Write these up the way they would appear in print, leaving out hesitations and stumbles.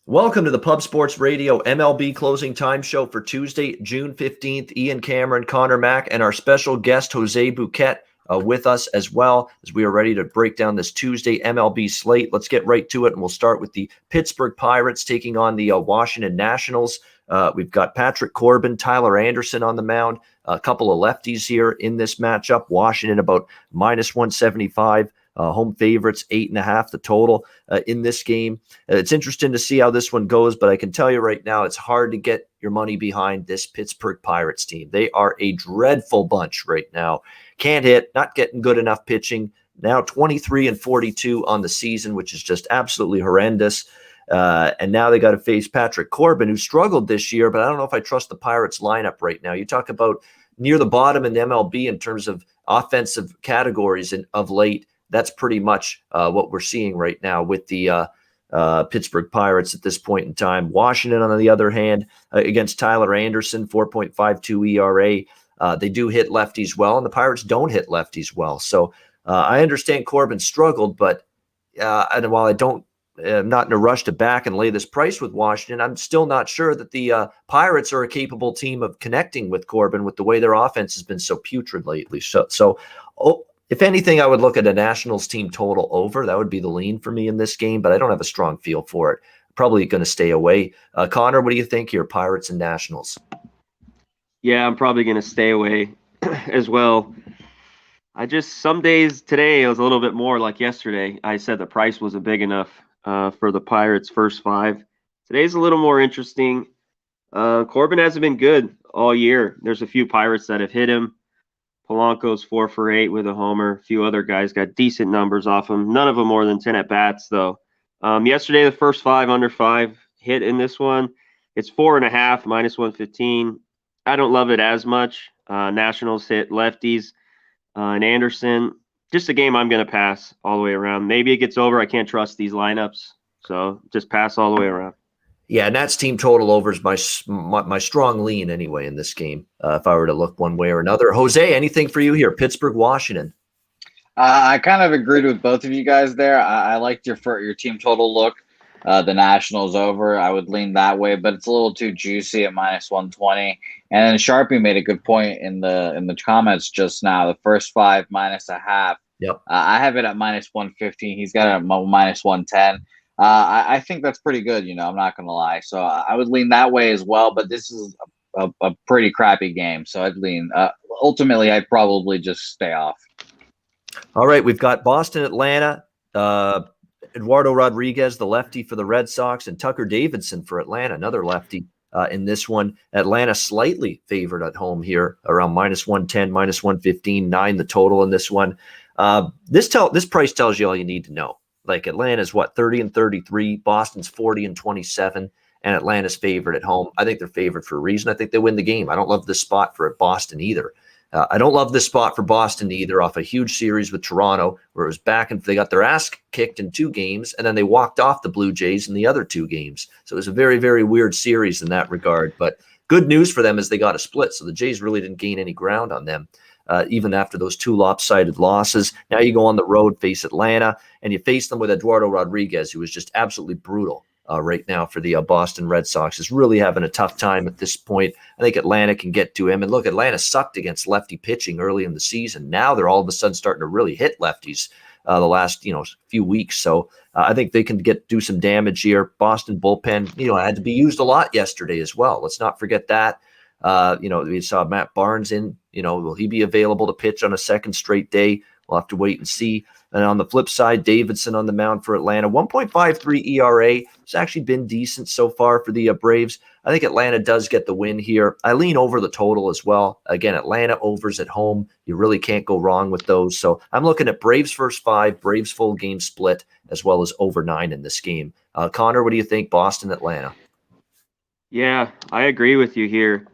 Welcome to the Pub Sports Radio MLB Closing Time Show for Tuesday, June 15th. Ian Cameron, Conor Mac, and our special guest, Jose Bouquett, with us as well as we are ready to break down this Tuesday MLB slate. Let's get right to it, and we'll start with the Pittsburgh Pirates taking on the Washington Nationals. We've got Patrick Corbin, Tyler Anderson on the mound, a couple of lefties here in this matchup. Washington about minus 175. Home favorites, 8.5 the total in this game. It's interesting to see how this one goes, but I can tell you right now, it's hard to get your money behind this Pittsburgh Pirates team. They are a dreadful bunch right now. Can't hit, not getting good enough pitching. Now 23-42 on the season, which is just absolutely horrendous. And now they got to face Patrick Corbin, who struggled this year, but I don't know if I trust the Pirates lineup right now. You talk about near the bottom in the MLB in terms of offensive categories of late. That's pretty much what we're seeing right now with the Pittsburgh Pirates at this point in time. Washington, on the other hand, against Tyler Anderson, 4.52 ERA. They do hit lefties well, and the Pirates don't hit lefties well. So I understand Corbin struggled, but and while I'm not in a rush to back and lay this price with Washington, I'm still not sure that the Pirates are a capable team of connecting with Corbin with the way their offense has been so putrid lately. So if anything, I would look at a Nationals team total over. That would be the lean for me in this game, but I don't have a strong feel for it. Probably going to stay away. Connor, what do you think here, Pirates and Nationals? Yeah, I'm probably going to stay away as well. Some days today, it was a little bit more like yesterday. I said the price wasn't big enough for the Pirates' first five. Today's a little more interesting. Corbin hasn't been good all year. There's a few Pirates that have hit him. Polanco's 4 for 8 with a homer. A few other guys got decent numbers off him. None of them more than 10 at-bats, though. Yesterday, the first five under 5 hit in this one. It's 4.5, minus 115. I don't love it as much. Nationals hit lefties and Anderson. Just a game I'm going to pass all the way around. Maybe it gets over. I can't trust these lineups, so just pass all the way around. Yeah, Nats team total over is my strong lean anyway in this game, if I were to look one way or another. Jose, anything for you here? Pittsburgh, Washington. I kind of agreed with both of you guys there. I liked your team total look. The Nationals over, I would lean that way, but it's a little too juicy at minus 120. And then Sharpie made a good point in the comments just now. The first five minus a half. Yep. I have it at minus 115. He's got it at minus 110. I think that's pretty good. I'm not going to lie. So I would lean that way as well. But this is a pretty crappy game. So I'd lean. Ultimately, I'd probably just stay off. All right. We've got Boston, Atlanta, Eduardo Rodriguez, the lefty for the Red Sox, and Tucker Davidson for Atlanta, another lefty in this one. Atlanta slightly favored at home here, around minus 110, minus 115, 9 the total in this one. This price tells you all you need to know. Like Atlanta's 30-33, Boston's 40-27, and Atlanta's favored at home. I think they're favored for a reason. I think they win the game. I don't love this spot for Boston either. I don't love this spot for Boston either, off a huge series with Toronto, where it was back and they got their ass kicked in 2 games, and then they walked off the Blue Jays in the other 2 games. So it was a very, very weird series in that regard. But good news for them is they got a split, so the Jays really didn't gain any ground on them. Even after those 2 lopsided losses. Now you go on the road, face Atlanta, and you face them with Eduardo Rodriguez, who is just absolutely brutal right now for the Boston Red Sox. Is really having a tough time at this point. I think Atlanta can get to him. And look, Atlanta sucked against lefty pitching early in the season. Now they're all of a sudden starting to really hit lefties the last few weeks. So I think they can do some damage here. Boston bullpen, had to be used a lot yesterday as well. Let's not forget that. We saw Matt Barnes in, will he be available to pitch on a second straight day? We'll have to wait and see. And on the flip side, Davidson on the mound for Atlanta, 1.53 ERA. It's actually been decent so far for the Braves. I think Atlanta does get the win here. I lean over the total as well. Again, Atlanta overs at home. You really can't go wrong with those. So I'm looking at Braves first 5, Braves full game split, as well as over 9 in this game. Connor, what do you think? Boston, Atlanta. Yeah, I agree with you here.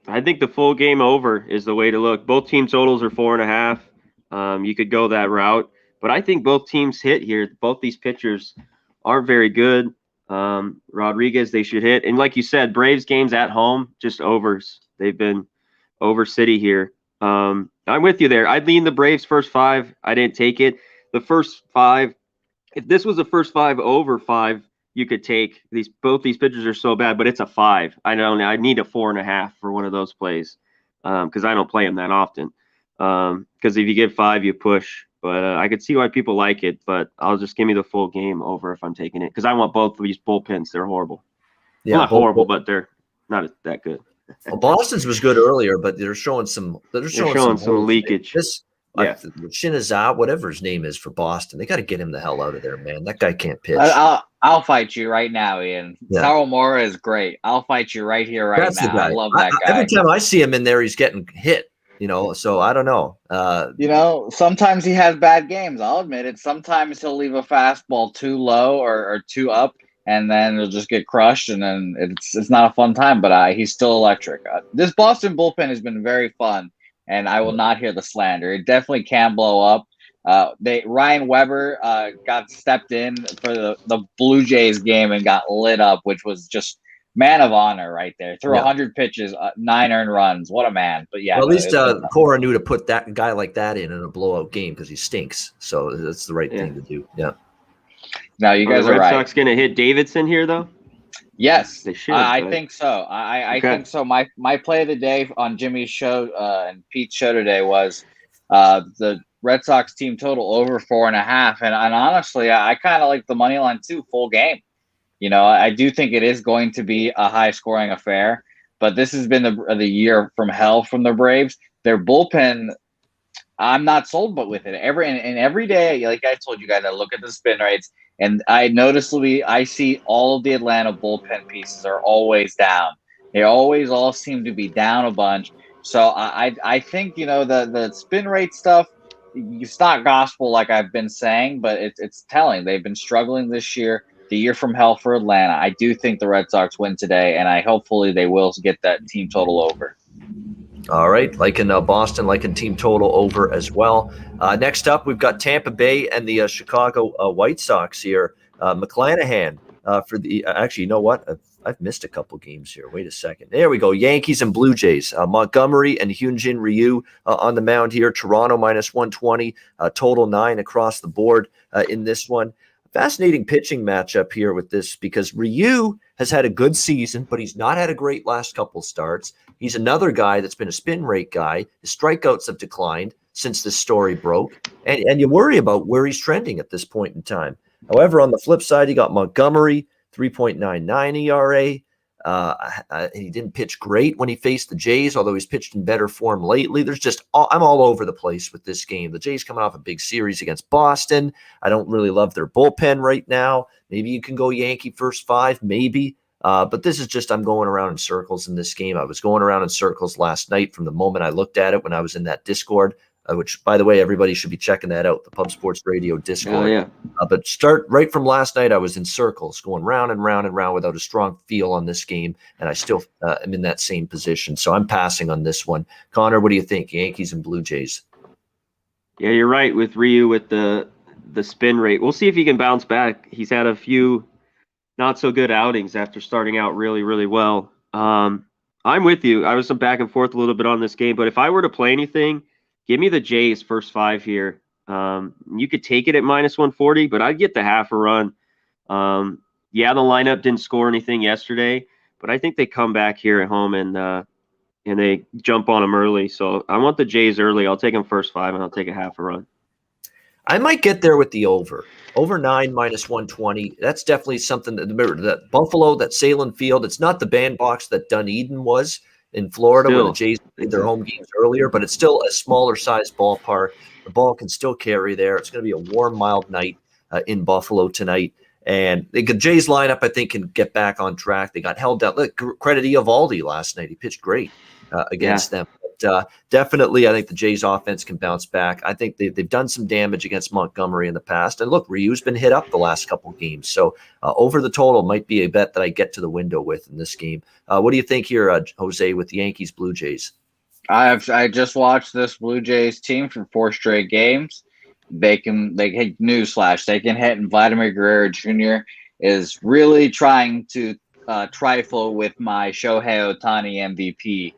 I think the full game over is the way to look. Both team totals are 4.5. You could go that route, but I think both teams hit here. Both these pitchers aren't very good. Rodriguez, they should hit. And like you said, Braves games at home, just overs. They've been over city here. I'm with you there. I'd lean the Braves first 5. I didn't take it. The first 5, if this was the first 5 over 5, you could take both these pitchers are so bad, but it's a 5. I need a 4.5 for one of those plays because I don't play them that often. Because if you get 5, you push. But I could see why people like it, but I'll just give me the full game over if I'm taking it because I want both of these bullpens. They're horrible. Yeah, well, not horrible, but they're not that good. Well, Boston's was good earlier, but they're showing some. They're showing some leakage. Shinazawa, whatever his name is for Boston, they got to get him the hell out of there, man. That guy can't pitch. I'll fight you right now, Ian. Yeah. Sawamura is great. I'll fight you right here, right That's now. The guy. I love that guy. Every time I see him in there, he's getting hit. So I don't know. Sometimes he has bad games. I'll admit it. Sometimes he'll leave a fastball too low or too up, and then it'll just get crushed, and then it's not a fun time. But he's still electric. This Boston bullpen has been very fun, and I will not hear the slander. It definitely can blow up. Ryan Weber got stepped in for the Blue Jays game and got lit up, which was just man of honor right there. Threw 100 pitches, 9 earned runs. What a man! But yeah, well, at least Cora knew to put that guy like that in a blowout game because he stinks. So that's the right thing to do. Yeah. Now you guys are right. Red Sox going to hit Davidson here though? Yes, they should. I think so. I think so. My play of the day on Jimmy's show and Pete's show today was the Red Sox team total over 4.5, and honestly, I kind of like the money line too, full game. I do think it is going to be a high-scoring affair, but this has been the year from hell from the Braves. Their bullpen, I'm not sold, but with it every day, like I told you guys, I look at the spin rates, and I see all of the Atlanta bullpen pieces are always down. They always all seem to be down a bunch. So I think the spin rate stuff. It's not gospel like I've been saying, but it's telling. They've been struggling this year. The year from hell for Atlanta. I do think the Red Sox win today, and hopefully they will get that team total over. All right, like in Boston, like in team total over as well. Next up, we've got Tampa Bay and the Chicago White Sox here. McClanahan for the actually, you know what? I've missed a couple games here. Wait a second. There we go. Yankees and Blue Jays. Montgomery and Hyunjin Ryu on the mound here. Toronto minus 120. Total 9 across the board in this one. Fascinating pitching matchup here with this because Ryu has had a good season, but he's not had a great last couple starts. He's another guy that's been a spin rate guy. His strikeouts have declined since this story broke, and you worry about where he's trending at this point in time. However, on the flip side, you got Montgomery, 3.99 ERA. He didn't pitch great when he faced the Jays, although he's pitched in better form lately. I'm all over the place with this game. The Jays coming off a big series against Boston. I don't really love their bullpen right now. Maybe you can go Yankee first 5, maybe. But this is just I'm going around in circles in this game. I was going around in circles last night from the moment I looked at it when I was in that Discord. Which, by the way, everybody should be checking that out, the Pub Sports Radio Discord. Yeah. But start right from last night, I was in circles, going round and round and round without a strong feel on this game, and I still am in that same position. So I'm passing on this one. Connor, what do you think? Yankees and Blue Jays. Yeah, you're right with Ryu with the spin rate. We'll see if he can bounce back. He's had a few not so good outings after starting out really, really well. I'm with you. I was some back and forth a little bit on this game, but if I were to play anything, give me the Jays first 5 here. You could take it at minus 140, but I'd get the half a run. The lineup didn't score anything yesterday, but I think they come back here at home and they jump on them early. So I want the Jays early. I'll take them first 5, and I'll take a half a run. I might get there with the over. Over 9 minus 120. That's definitely something that Buffalo, that Salem Field, it's not the bandbox that Dunedin was in Florida where the Jays played their home games earlier, but it's still a smaller size ballpark. The ball can still carry there. It's going to be a warm, mild night in Buffalo tonight. And the Jays lineup, I think, can get back on track. They got held down. Look, credit Eovaldi last night. He pitched great against them. But definitely, I think the Jays offense can bounce back. I think they've done some damage against Montgomery in the past. And look, Ryu's been hit up the last couple of games. So over the total might be a bet that I get to the window with in this game. What do you think here, Jose, with the Yankees Blue Jays? I just watched this Blue Jays team for 4 straight games. They hit newsflash. They can hit, and Vladimir Guerrero Jr. is really trying to trifle with my Shohei Ohtani MVP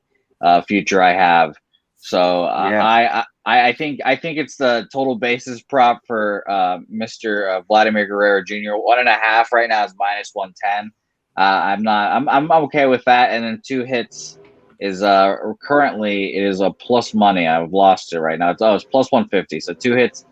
future I have. So I I think it's the total bases prop for Mr. Vladimir Guerrero Jr. 1.5 right now is -110. I'm okay with that. And then 2 hits is currently it is a plus money. I've lost it right now. It's plus 150. So 2 hits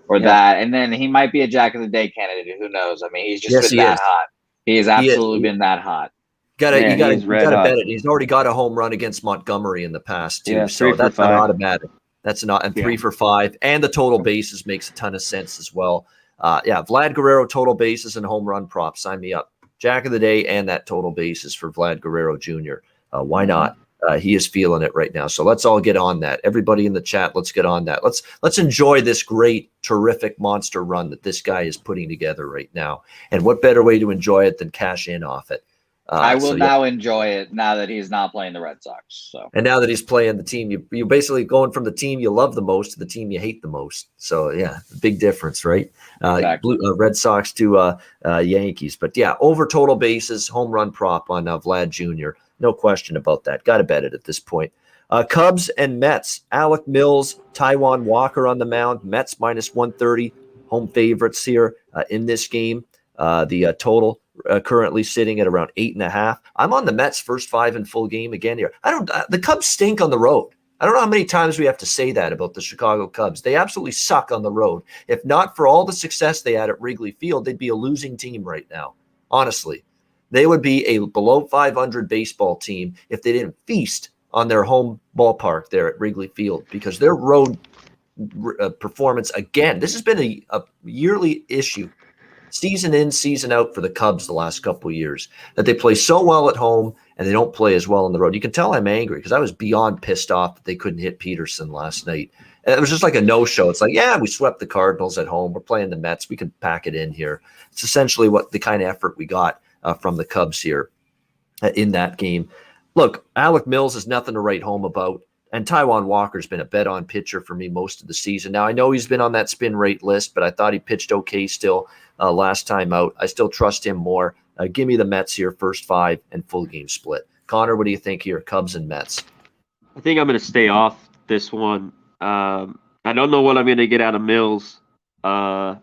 or that, and then he might be a Jack of the Day candidate. Who knows? I mean, he's just been that hot. He has absolutely been that hot. You gotta hot. bet it. He's already got a home run against Montgomery in the past too, Yeah, so 3 for that's 5. not automatic. That's not, and 3 for 5, and the total bases makes a ton of sense as well. Vlad Guerrero total bases and home run prop. Sign me up. Jack of the Day and that total bases for Vlad Guerrero Jr. Why not? He is feeling it right now. So let's all get on that. Everybody in the chat, let's get on that. Let's enjoy this great, terrific monster run that this guy is putting together right now. And what better way to enjoy it than cash in off it? I will now enjoy it now that he's not playing the Red Sox. So, and now that he's playing the team, you're basically going from the team you love the most to the team you hate the most. So yeah, big difference, right? Exactly. Red Sox to Yankees, but yeah, over total bases, home run prop on Vlad Jr. No question about that. Got to bet it at this point. Cubs and Mets. Alec Mills, Taijuan Walker on the mound. Mets -130, home favorites here in this game. The total currently sitting at around 8.5. I'm on the Mets first 5 in full game again here. The Cubs stink on the road. I don't know how many times we have to say that about the Chicago Cubs. They absolutely suck on the road. If not for all the success they had at Wrigley Field, they'd be a losing team right now. Honestly, they would be a below 500 baseball team if they didn't feast on their home ballpark there at Wrigley Field, because their road performance, again, this has been a yearly issue, season in, season out for the Cubs the last couple of years, that they play so well at home and they don't play as well on the road. You can tell I'm angry because I was beyond pissed off that they couldn't hit Peterson last night. And it was just like a no-show. It's like, yeah, we swept the Cardinals at home. We're playing the Mets. We can pack it in here. It's essentially what the kind of effort we got from the Cubs here in that game. Look, Alec Mills is nothing to write home about. And Taijuan Walker's been a bet-on pitcher for me most of the season. Now, I know he's been on that spin rate list, but I thought he pitched okay still last time out. I still trust him more. Give me the Mets here, first 5 and full game split. Connor, what do you think here, Cubs and Mets? I think I'm going to stay off this one. I don't know what I'm going to get out of Mills on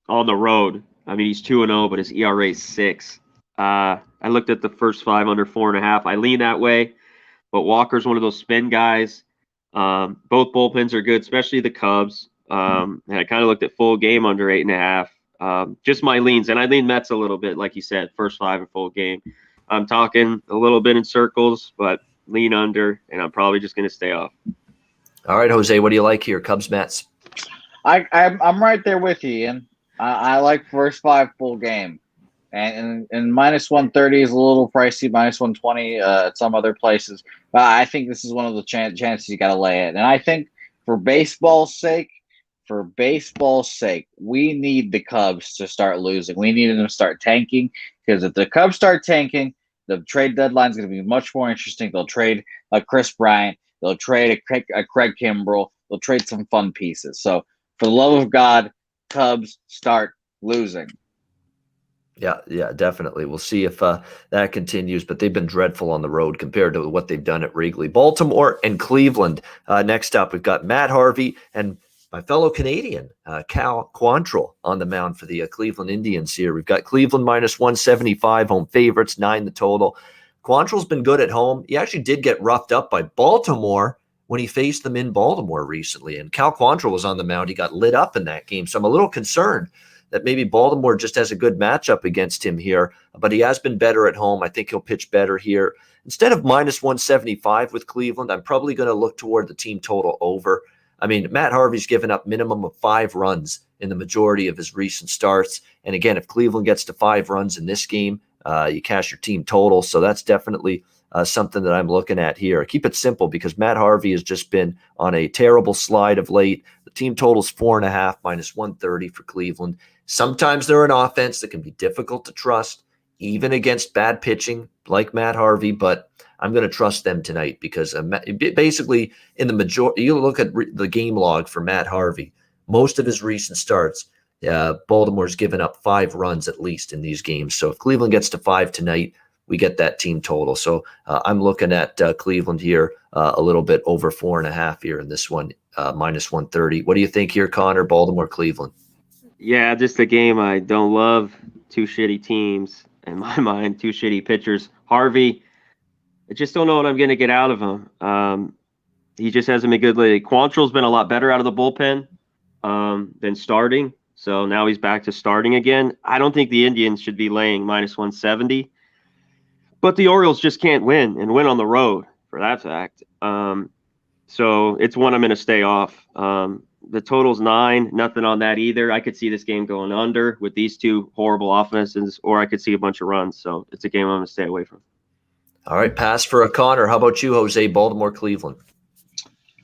the road. I mean, he's 2-0, but his ERA is 6. I looked at the first 5 under 4.5. I lean that way. But Walker's one of those spin guys. Both bullpens are good, especially the Cubs. And I kind of looked at full game under 8.5. Just my leans. And I lean Mets a little bit, like you said, first 5 in full game. I'm talking a little bit in circles, but lean under, and I'm probably just going to stay off. All right, Jose, what do you like here, Cubs, Mets? I'm right there with you, Ian. I like first 5 full game. And -130 is a little pricey, -120 at some other places. But I think this is one of the chances you got to lay it. And I think for baseball's sake, we need the Cubs to start losing. We need them to start tanking, because if the Cubs start tanking, the trade deadline is going to be much more interesting. They'll trade a Chris Bryant. They'll trade a Craig Kimbrell. They'll trade some fun pieces. So for the love of God, Cubs start losing. Yeah, definitely. We'll see if that continues, but they've been dreadful on the road compared to what they've done at Wrigley. Baltimore and Cleveland. Next up, we've got Matt Harvey and my fellow Canadian, Cal Quantrill, on the mound for the Cleveland Indians here. We've got Cleveland -175, home favorites, 9 the total. Quantrill's been good at home. He actually did get roughed up by Baltimore when he faced them in Baltimore recently, and Cal Quantrill was on the mound. He got lit up in that game, so I'm a little concerned that maybe Baltimore just has a good matchup against him here, but he has been better at home. I think he'll pitch better here. Instead of -175 with Cleveland, I'm probably going to look toward the team total over. I mean, Matt Harvey's given up minimum of 5 runs in the majority of his recent starts. And again, if Cleveland gets to 5 runs in this game, you cash your team total. So that's definitely something that I'm looking at here. Keep it simple, because Matt Harvey has just been on a terrible slide of late. The team total's 4.5, -130 for Cleveland. Sometimes they're an offense that can be difficult to trust, even against bad pitching like Matt Harvey, but I'm going to trust them tonight because basically in the majority, you look at the game log for Matt Harvey, most of his recent starts, Baltimore's given up 5 runs at least in these games. So if Cleveland gets to 5 tonight, we get that team total. So I'm looking at Cleveland here a little bit over 4.5 here in this one. minus 130. What do you think here, Connor? Baltimore, Cleveland. Yeah, just a game I don't love. Two shitty teams in my mind, two shitty pitchers. Harvey, I just don't know what I'm going to get out of him. He just hasn't been good lately. Quantrill's been a lot better out of the bullpen than starting. So now he's back to starting again. I don't think the Indians should be laying minus 170. But the Orioles just can't win and win on the road for that fact. So it's one I'm going to stay off. The total's 9, nothing on that either. I could see this game going under with these two horrible offenses, or I could see a bunch of runs. So it's a game I'm going to stay away from. All right, pass for a Connor. How about you, Jose? Baltimore, Cleveland.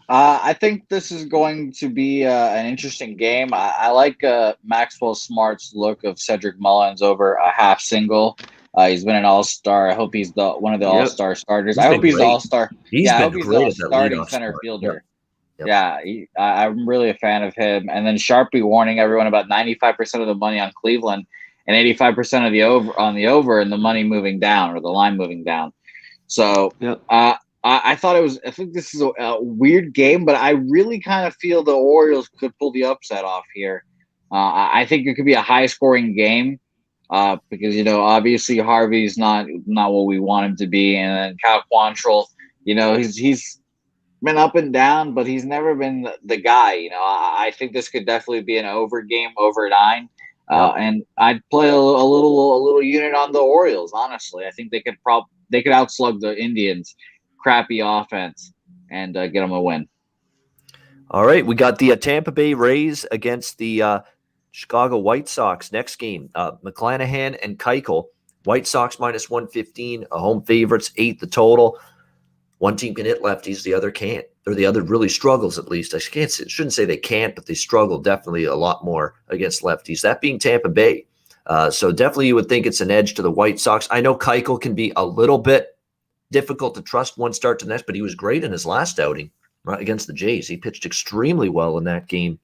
I think this is going to be an interesting game. I like Maxwell Smart's look of Cedric Mullins over a half single. He's been an all-star. I hope he's one of the all-star starters. I hope he's the all-star. I hope he's the starting center fielder. Yep. Yeah, I'm really a fan of him. And then Sharpie warning everyone about 95% of the money on Cleveland and 85% of the over and the money moving down or the line moving down. So I thought I think this is a weird game, but I really kind of feel the Orioles could pull the upset off here. I think it could be a high-scoring game because, obviously Harvey's not what we want him to be. And then Cal Quantrill, he's been up and down, but he's never been the guy. I think this could definitely be an over game, over 9. And I'd play a little unit on the Orioles, honestly. I think they could outslug the Indians' crappy offense and get them a win. All right, we got the Tampa Bay Rays against the Chicago White Sox next game. McClanahan and Keuchel. White Sox minus 115, a home favorites, 8 the total. One team can hit lefties, the other can't. Or the other really struggles, at least. Shouldn't say they can't, but they struggle definitely a lot more against lefties. That being Tampa Bay. So definitely you would think it's an edge to the White Sox. I know Keuchel can be a little bit difficult to trust one start to the next, but he was great in his last outing against the Jays. He pitched extremely well in that game.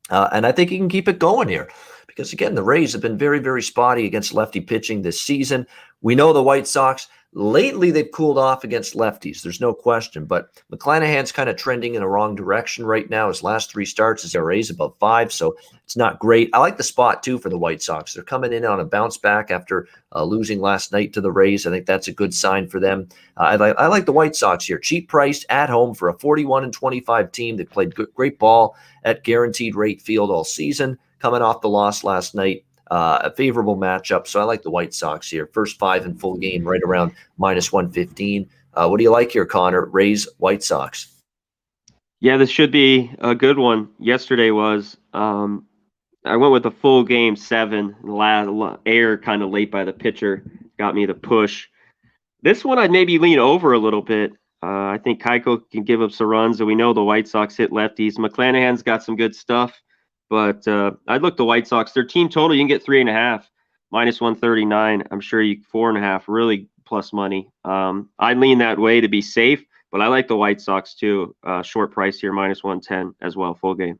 And I think he can keep it going here because, again, the Rays have been very, very spotty against lefty pitching this season. We know the White Sox, lately they've cooled off against lefties. There's no question. But McClanahan's kind of trending in the wrong direction right now. His last 3 starts, his ERA is above 5, so it's not great. I like the spot, too, for the White Sox. They're coming in on a bounce back after losing last night to the Rays. I think that's a good sign for them. I like the White Sox here. Cheap priced at home for a 41-25 team. They played great ball at Guaranteed Rate Field all season, coming off the loss last night. A favorable matchup, so I like the White Sox here. First 5 in full game, right around minus 115. What do you like here, Connor? Rays, White Sox. Yeah, this should be a good one. Yesterday was. I went with a full game 7. Air kind of late by the pitcher got me the push. This one I'd maybe lean over a little bit. I think Keuchel can give up some runs, and we know the White Sox hit lefties. McClanahan's got some good stuff. But I'd look the White Sox. Their team total, you can get 3.5, minus 139. I'm sure 4.5, really plus money. I lean that way to be safe, but I like the White Sox too. Short price here, minus 110 as well, full game.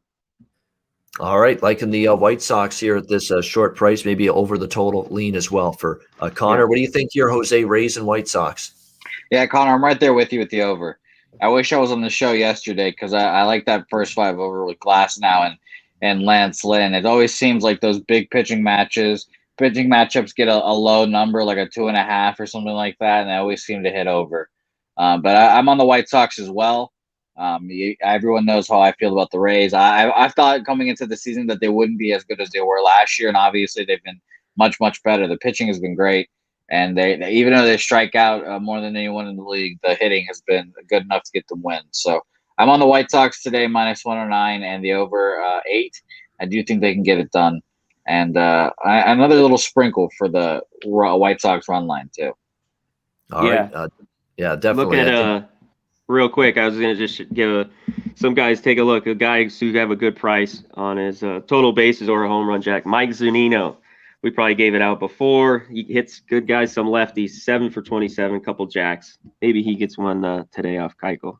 All right, liking the White Sox here at this short price, maybe over the total lean as well for Connor. Yeah. What do you think here, Jose? Rays and White Sox? Yeah, Connor, I'm right there with you with the over. I wish I was on the show yesterday because I like that first 5 over with Glasnow and Lance Lynn. It always seems like those big pitching matchups get a low number, like a 2.5 or something like that, and they always seem to hit over. But I'm on the White Sox as well. Everyone knows how I feel about the Rays. I thought coming into the season that they wouldn't be as good as they were last year, and obviously they've been much, much better. The pitching has been great, and they even though they strike out more than anyone in the league, the hitting has been good enough to get them wins. So I'm on the White Sox today, minus 109, and the over 8. I do think they can get it done. And another little sprinkle for the White Sox run line, too. All right. Yeah, definitely. Look at real quick, I was going to just give some guys take a look. A guy who have a good price on his total bases or a home run jack. Mike Zunino. We probably gave it out before. He hits good guys, some lefties, 7 for 27, couple jacks. Maybe he gets one today off Keuchel.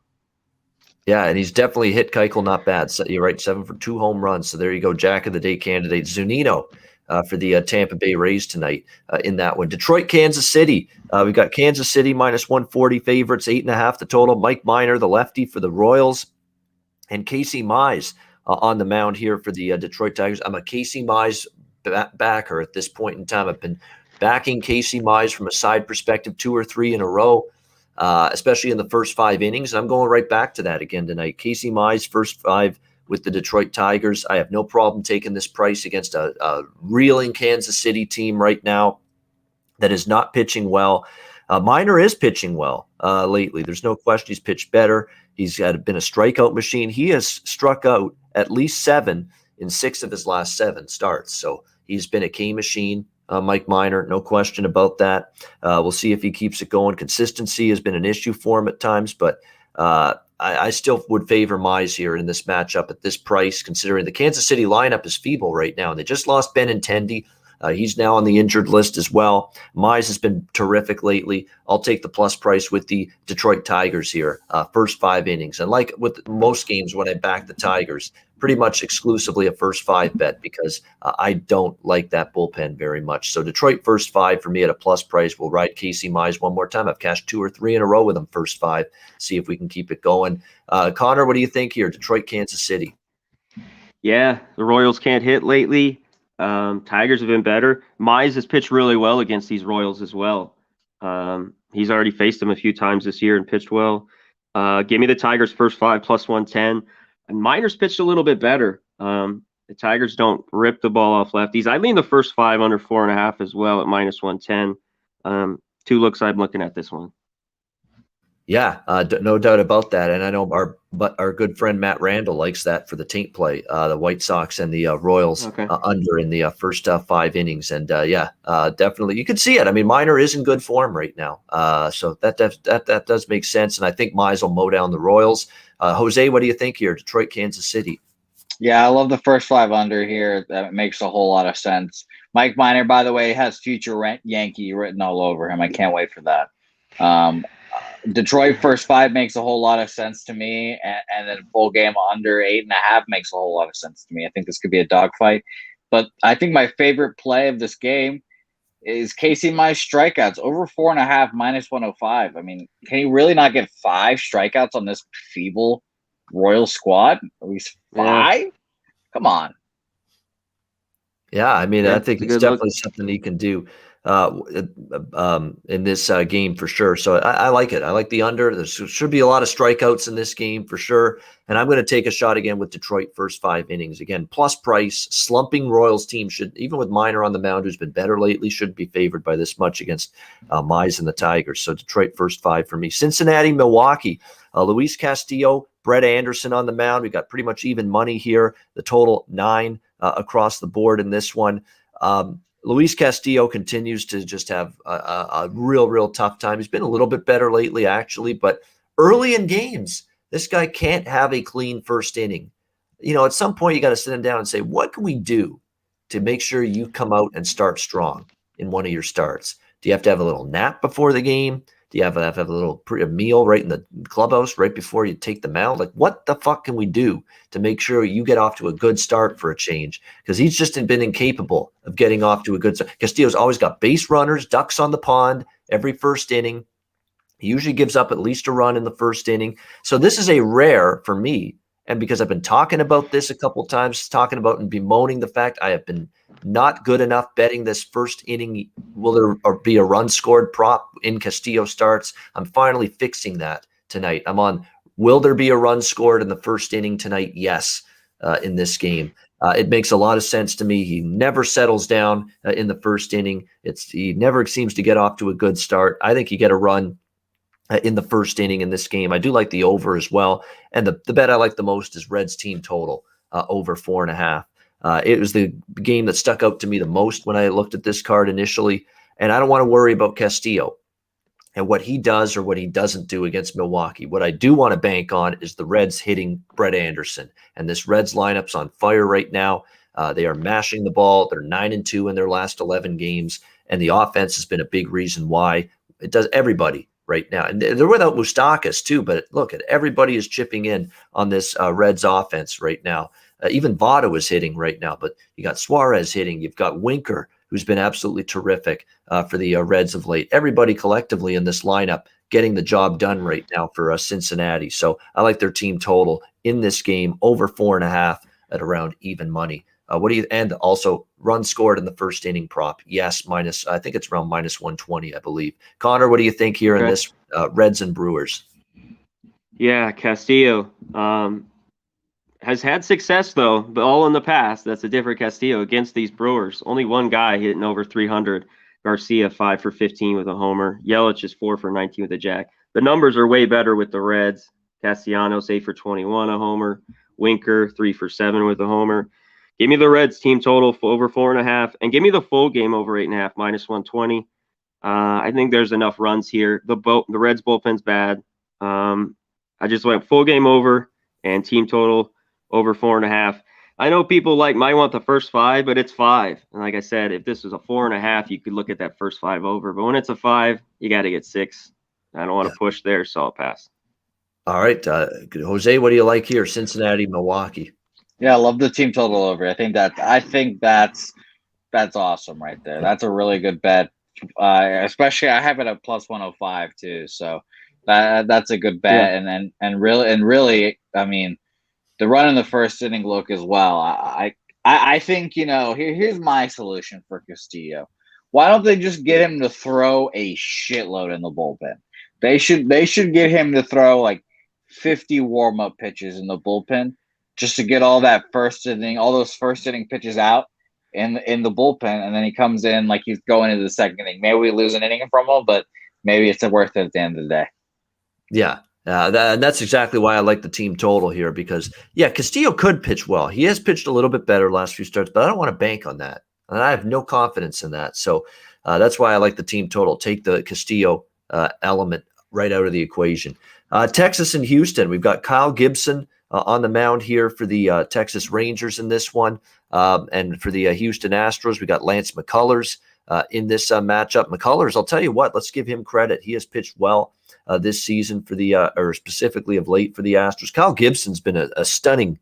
Yeah, and he's definitely hit Keuchel not bad. So you're right, 7 for 2 home runs. So there you go, Jack of the Day candidate. Zunino for the Tampa Bay Rays tonight in that one. Detroit, Kansas City. We've got Kansas City minus 140 favorites, 8.5 the total. Mike Minor, the lefty for the Royals. and Casey Mize on the mound here for the Detroit Tigers. I'm a Casey Mize backer at this point in time. I've been backing Casey Mize from a side perspective 2 or 3 in a row, especially in the first 5 innings. And I'm going right back to that again tonight. Casey Mize, first 5 with the Detroit Tigers. I have no problem taking this price against a reeling Kansas City team right now that is not pitching well. Minor is pitching well lately. There's no question he's pitched better. He's been a strikeout machine. He has struck out at least 7 in 6 of his last 7 starts. So he's been a K machine, Mike Minor, no question about that. We'll see if he keeps it going. Consistency has been an issue for him at times, but I still would favor Mize here in this matchup at this price, considering the Kansas City lineup is feeble right now. They just lost Benintendi. He's now on the injured list as well. Mize has been terrific lately. I'll take the plus price with the Detroit Tigers here, first 5 innings. And like with most games when I back the Tigers, pretty much exclusively a first 5 bet because I don't like that bullpen very much. So Detroit first 5 for me at a plus price. We'll ride Casey Mize one more time. I've cashed 2 or 3 in a row with him first 5. See if we can keep it going. Connor, what do you think here? Detroit, Kansas City. Yeah, the Royals can't hit lately. Tigers have been better. Mize has pitched really well against these Royals as well. He's already faced them a few times this year and pitched well. Give me the Tigers first 5 plus 110. And Minor's pitched a little bit better. The Tigers don't rip the ball off lefties. I lean the first 5 under 4.5 as well at minus 110. 2 looks I'm looking at this one. Yeah, no doubt about that. And I know our good friend Matt Randall likes that for the taint play, the White Sox and the Royals under in the first 5 innings. And definitely you could see it. I mean, Minor is in good form right now. So that does make sense. And I think Mize will mow down the Royals. Jose, what do you think here? Detroit, Kansas City. Yeah, I love the first 5 under here. That makes a whole lot of sense. Mike Minor, by the way, has future Yankee written all over him. I can't wait for that. Detroit first 5 makes a whole lot of sense to me, and then full game under 8.5 makes a whole lot of sense to me. I think this could be a dogfight, but I think my favorite play of this game is Casey Mize strikeouts over 4.5 minus 105. I mean, can he really not get 5 strikeouts on this feeble Royal squad? At least 5? Yeah. Come on. Yeah, I mean, I think it's definitely something he can do in this game for sure. So I like it. I like the under. There should be a lot of strikeouts in this game for sure. And I'm going to take a shot again with Detroit first 5 innings. Again, plus price. Slumping Royals team should, even with Minor on the mound, who's been better lately, shouldn't be favored by this much against Mize and the Tigers. So Detroit first 5 for me. Cincinnati, Milwaukee. Luis Castillo, Brett Anderson on the mound. We got pretty much even money here. The total 9 across the board in this one. Luis Castillo continues to just have a real tough time. He's been a little bit better lately, actually, but early in games, this guy can't have a clean first inning. You know, at some point, you got to sit him down and say, what can we do to make sure you come out and start strong in one of your starts? Do you have to have a little nap before the game? Do you have to have a little meal right in the clubhouse right before you take the mound? Like, what the fuck can we do to make sure you get off to a good start for a change? Because he's just been incapable of getting off to a good start. Castillo's always got base runners, ducks on the pond every first inning. He usually gives up at least a run in the first inning. So this is a rare for me. And because I've been talking about this a couple times, talking about and bemoaning the fact I have been not good enough betting this first inning. Will there be a run scored prop in Castillo starts? I'm finally fixing that tonight. I'm on, will there be a run scored in the first inning tonight? Yes, in this game. It makes a lot of sense to me. He never settles down in the first inning. He never seems to get off to a good start. I think you get a run in the first inning in this game. I do like the over as well. And the bet I like the most is Reds team total over 4.5. It was the game that stuck out to me the most when I looked at this card initially. And I don't want to worry about Castillo and what he does or what he doesn't do against Milwaukee. What I do want to bank on is the Reds hitting Brett Anderson. And this Reds lineup's on fire right now. They are mashing the ball. They're 9-2 in their last 11 games. And the offense has been a big reason why. It does everybody right now. And they're without Moustakas too, but look, everybody is chipping in on this Reds offense right now. Even Votto is hitting right now, but you got Suarez hitting. You've got Winker, who's been absolutely terrific for the Reds of late. Everybody collectively in this lineup getting the job done right now for Cincinnati. So I like their team total in this game over 4.5 at around even money. What do you, and also run scored in the first inning prop? Yes, I think it's around minus 120, I believe. Connor, what do you think here in this Reds and Brewers? Yeah, Castillo has had success though, but all in the past. That's a different Castillo against these Brewers. Only one guy hitting over 300. Garcia 5 for 15 with a homer. Yelich is 4 for 19 with a jack. The numbers are way better with the Reds. Castellanos 8 for 21, a homer. Winker 3 for 7 with a homer. Give me the Reds team total for over 4.5, and give me the full game over 8.5 minus 120. I think there's enough runs here. The Reds bullpen's bad. I just went full game over and team total over 4.5. I know people might want the first 5, but it's 5. And like I said, if this was a 4.5, you could look at that first 5 over. But when it's a 5, you got to get 6. I don't want to push there, so I'll pass. All right, Jose, what do you like here? Cincinnati, Milwaukee. Yeah, I love the team total over. I think that's awesome right there. That's a really good bet. Especially I have it at plus 105 too. So that's a good bet. Yeah. And really, I mean, the run in the first inning look as well. I think, here's my solution for Castillo. Why don't they just get him to throw a shitload in the bullpen? They should get him to throw like 50 warm-up pitches in the bullpen just to get all those first inning pitches out in the bullpen, and then he comes in like he's going into the second inning. Maybe we lose an inning from him, but maybe it's worth it at the end of the day. Yeah, that's exactly why I like the team total here because, Castillo could pitch well. He has pitched a little bit better last few starts, but I don't want to bank on that. And I have no confidence in that. So that's why I like the team total. Take the Castillo element right out of the equation. Texas and Houston, we've got Kyle Gibson on the mound here for the Texas Rangers in this one. And for the Houston Astros, we got Lance McCullers in this matchup. McCullers, I'll tell you what, let's give him credit. He has pitched well this season for the, or specifically of late for the Astros. Kyle Gibson's been a stunning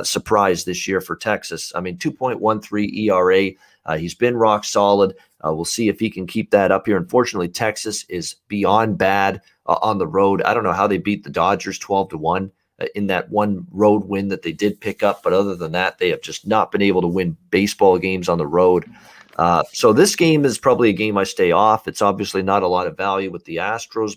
surprise this year for Texas. I mean, 2.13 ERA. He's been rock solid. We'll see if he can keep that up here. Unfortunately, Texas is beyond bad on the road. I don't know how they beat the Dodgers 12-1 in that one road win that they did pick up. But other than that, they have just not been able to win baseball games on the road. So this game is probably a game I stay off. It's obviously not a lot of value with the Astros,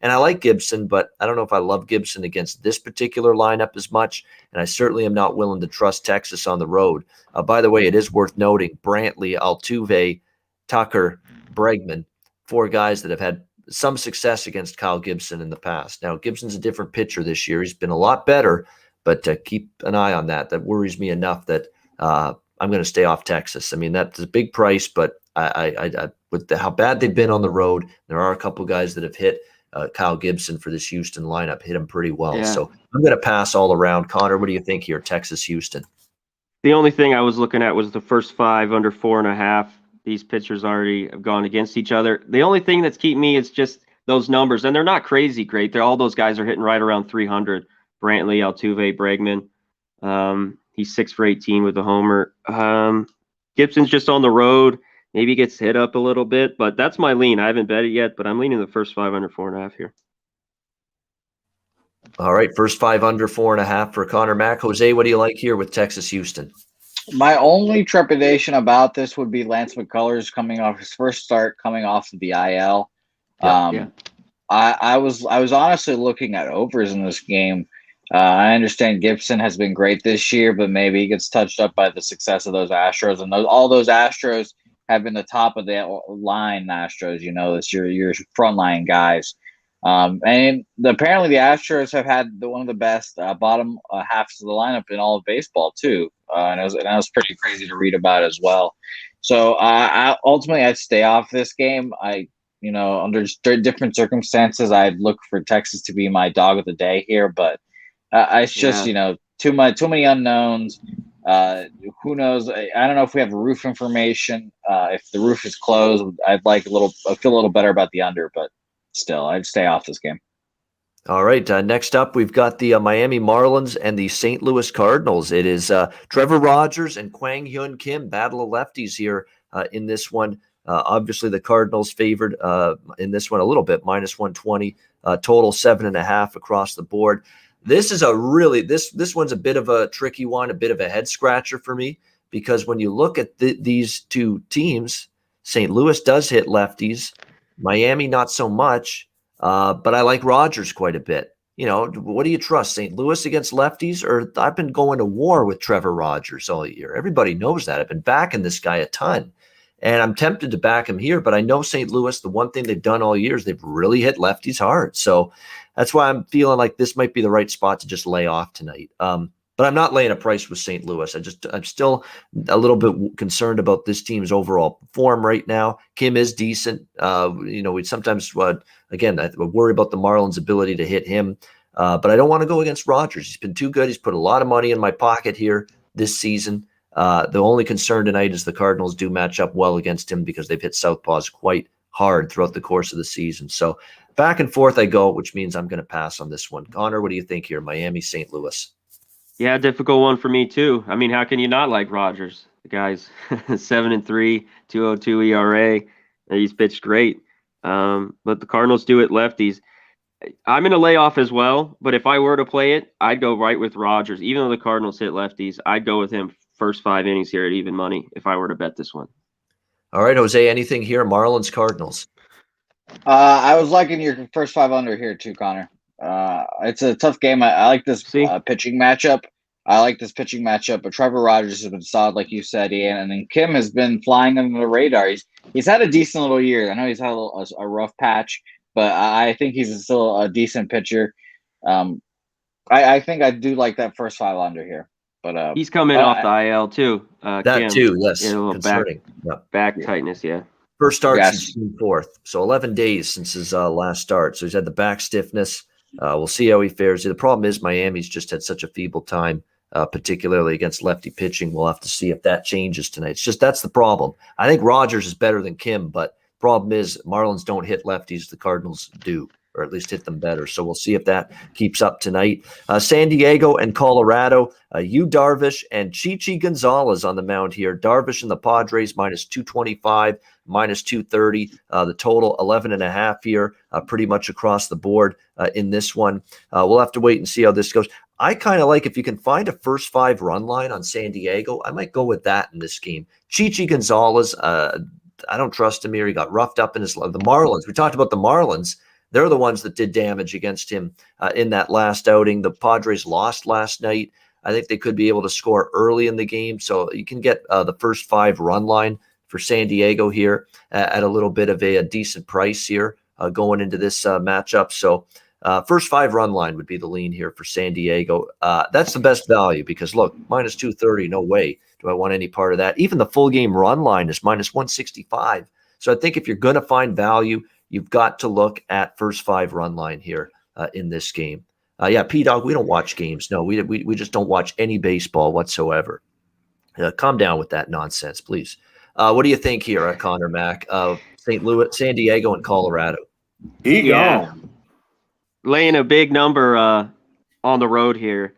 and I like Gibson, but I don't know if I love Gibson against this particular lineup as much. And I certainly am not willing to trust Texas on the road. By the way, it is worth noting Brantley, Altuve, Tucker, Bregman, 4 guys that have had some success against Kyle Gibson in the past. Now, Gibson's a different pitcher this year. He's been a lot better, but keep an eye on that. That worries me enough that I'm going to stay off Texas. I mean, that's a big price, but I with how bad they've been on the road, there are a couple guys that have hit Kyle Gibson for this Houston lineup, hit him pretty well. Yeah. So I'm going to pass all around. Connor, what do you think here? Texas, Houston. The only thing I was looking at was the first 5 under 4.5. These pitchers already have gone against each other. The only thing that's keeping me is just those numbers, and they're not crazy great. All those guys are hitting right around 300. Brantley, Altuve, Bregman. He's 6 for 18 with a homer. Gibson's just on the road. Maybe gets hit up a little bit, but that's my lean. I haven't bet it yet, but I'm leaning the first 5 under 4.5 here. All right, first 5 under 4.5 for Conor Mac. Jose, what do you like here with Texas, Houston? My only trepidation about this would be Lance McCullers coming off his first start, coming off of the IL. I was honestly looking at overs in this game. I understand Gibson has been great this year, but maybe he gets touched up by the success of those Astros, and all those Astros have been the top of the line Astros. It's your frontline guys. And apparently the Astros have had one of the best bottom halves of the lineup in all of baseball too. And that was pretty crazy to read about as well. So ultimately I'd stay off this game. Under different circumstances, I'd look for Texas to be my dog of the day here, but it's just, too many unknowns. Who knows? I don't know if we have roof information. If the roof is closed, I feel a little better about the under, but still, I'd stay off this game. All right. Next up, we've got the Miami Marlins and the St. Louis Cardinals. It is Trevor Rogers and Kwang Hyun Kim, battle of lefties here in this one. Obviously, the Cardinals favored in this one a little bit, -120, total 7.5 across the board. This is this one's a bit of a tricky one, a bit of a head scratcher for me, because when you look at these two teams, St. Louis does hit lefties, Miami not so much, but I like Rogers quite a bit. What do you trust, St. Louis against lefties? Or I've been going to war with Trevor Rogers all year. Everybody knows that. I've been backing this guy a ton. And I'm tempted to back him here, but I know St. Louis, the one thing they've done all year is they've really hit lefties hard. So that's why I'm feeling like this might be the right spot to just lay off tonight. But I'm not laying a price with St. Louis. I'm still a little bit concerned about this team's overall form right now. Kim is decent. We sometimes, again, I worry about the Marlins' ability to hit him. But I don't want to go against Rogers. He's been too good. He's put a lot of money in my pocket here this season. The only concern tonight is the Cardinals do match up well against him because they've hit southpaws quite hard throughout the course of the season. So back and forth I go, which means I'm going to pass on this one. Connor, what do you think here? Miami, St. Louis. Yeah, difficult one for me too. I mean, how can you not like Rogers? The guy's 7-3, 2.02 ERA. He's pitched great. But the Cardinals do it lefties. I'm going to lay off as well, but if I were to play it, I'd go right with Rogers. Even though the Cardinals hit lefties, I'd go with him first 5 innings here at even money if I were to bet this one. All right, Jose, anything here? Marlins, Cardinals. I was liking your first 5 under here too, Connor. It's a tough game. I like this pitching matchup. But Trevor Rogers has been solid, like you said, Ian. And then Kim has been flying under the radar. He's had a decent little year. I know he's had a rough patch, but I think he's still a decent pitcher. I think I do like that first 5 under here. But he's coming off the IL too. That Kim. too, yes. A little concerning. Back tightness, yeah. First start since June 4th. So 11 days since his last start. So he's had the back stiffness. We'll see how he fares. The problem is Miami's just had such a feeble time, particularly against lefty pitching. We'll have to see if that changes tonight. It's just that's the problem. I think Rogers is better than Kim, but problem is Marlins don't hit lefties. The Cardinals do, or at least hit them better. So we'll see if that keeps up tonight. San Diego and Colorado, Yu Darvish and Chichi Gonzalez on the mound here. Darvish and the Padres -225, -230. The total 11.5 here, pretty much across the board in this one. We'll have to wait and see how this goes. I kind of like if you can find a first 5 run line on San Diego, I might go with that in this game. Chichi Gonzalez, I don't trust him here. He got roughed up in the Marlins. We talked about the Marlins. They're the ones that did damage against him in that last outing. The Padres lost last night. I think they could be able to score early in the game. So you can get the first 5 run line for San Diego here at a little bit of a decent price here going into this matchup. So first 5 run line would be the lean here for San Diego. That's the best value because, look, -230, no way do I want any part of that. Even the full game run line is -165. So I think if you're going to find value, you've got to look at first 5 run line here in this game. P-Dog, we don't watch games. No, we just don't watch any baseball whatsoever. Calm down with that nonsense, please. What do you think here, Conor Mac? St. Louis, San Diego, and Colorado. Laying a big number on the road here.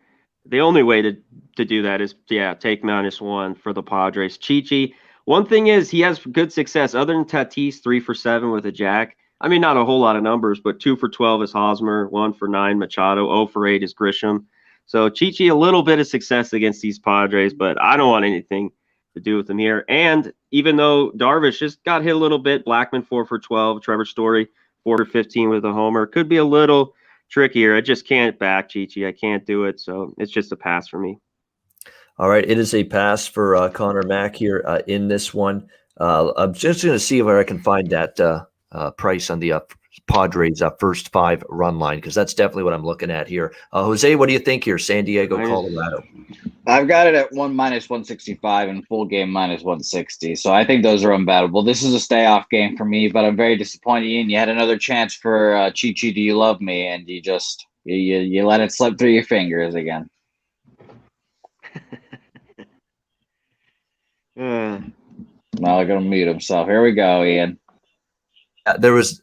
The only way to do that is, take -1 for the Padres. Chichi. One thing is he has good success. Other than Tatis, 3 for 7 with a jack. I mean, not a whole lot of numbers, but 2 for 12 is Hosmer, 1 for 9 Machado, 0 for 8 is Grisham. So Chichi, a little bit of success against these Padres, but I don't want anything to do with them here. And even though Darvish just got hit a little bit, Blackman 4 for 12, Trevor Story 4 for 15 with a homer. Could be a little trickier. I just can't back Chichi. I can't do it. So it's just a pass for me. All right, it is a pass for Conor Mac here in this one. I'm just going to see where I can find that price on the Padres first 5 run line because that's definitely what I'm looking at here. Jose, what do you think here? San Diego, Colorado. I've got it at -165 and full game -160. So I think those are unbattable. This is a stay off game for me, but I'm very disappointed. Ian, you had another chance for Chichi, do you love me? And you just you let it slip through your fingers again. Now they're going to mute himself. Here we go, Ian. There was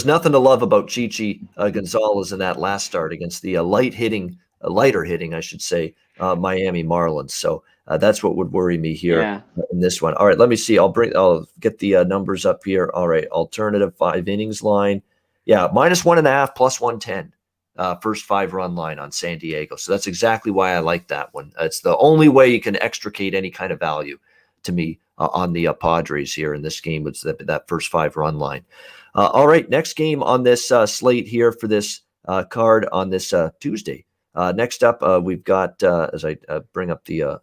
nothing to love about Chichi Gonzalez in that last start against the lighter hitting, I should say, Miami Marlins. So That's what would worry me here Yeah. in this one. All right, let me see. I'll get the numbers up here. All right, alternative 5 innings line. Yeah, -1.5, +110. First 5-run line on San Diego. So that's exactly why I like that one. It's the only way you can extricate any kind of value to me on the Padres here in this game. Was that first 5-run line. All right, next game on this slate here for this card on this Tuesday. Next up, we've got, as I bring up the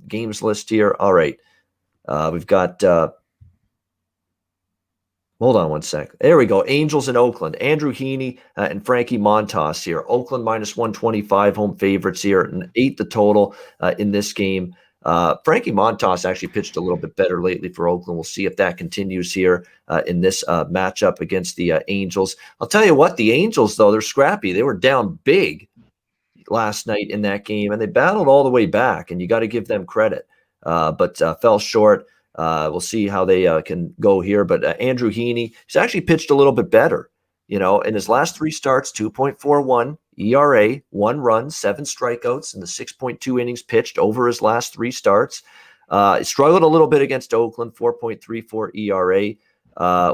games list here. All right, we've got hold on one sec. There we go. Angels in Oakland. Andrew Heaney and Frankie Montas here. Oakland -125 home favorites here, and 8 the total in this game. Frankie Montas actually pitched a little bit better lately for Oakland. We'll see if that continues here in this matchup against the Angels. I'll tell you what, the Angels, though, they're scrappy. They were down big last night in that game, and they battled all the way back, and you got to give them credit, but fell short. We'll see how they can go here. But Andrew Heaney, he's actually pitched a little bit better. In his last 3 starts, 2.41 ERA, 1 run, 7 strikeouts in the 6.2 innings pitched over his last 3 starts. He struggled a little bit against Oakland, 4.34 ERA.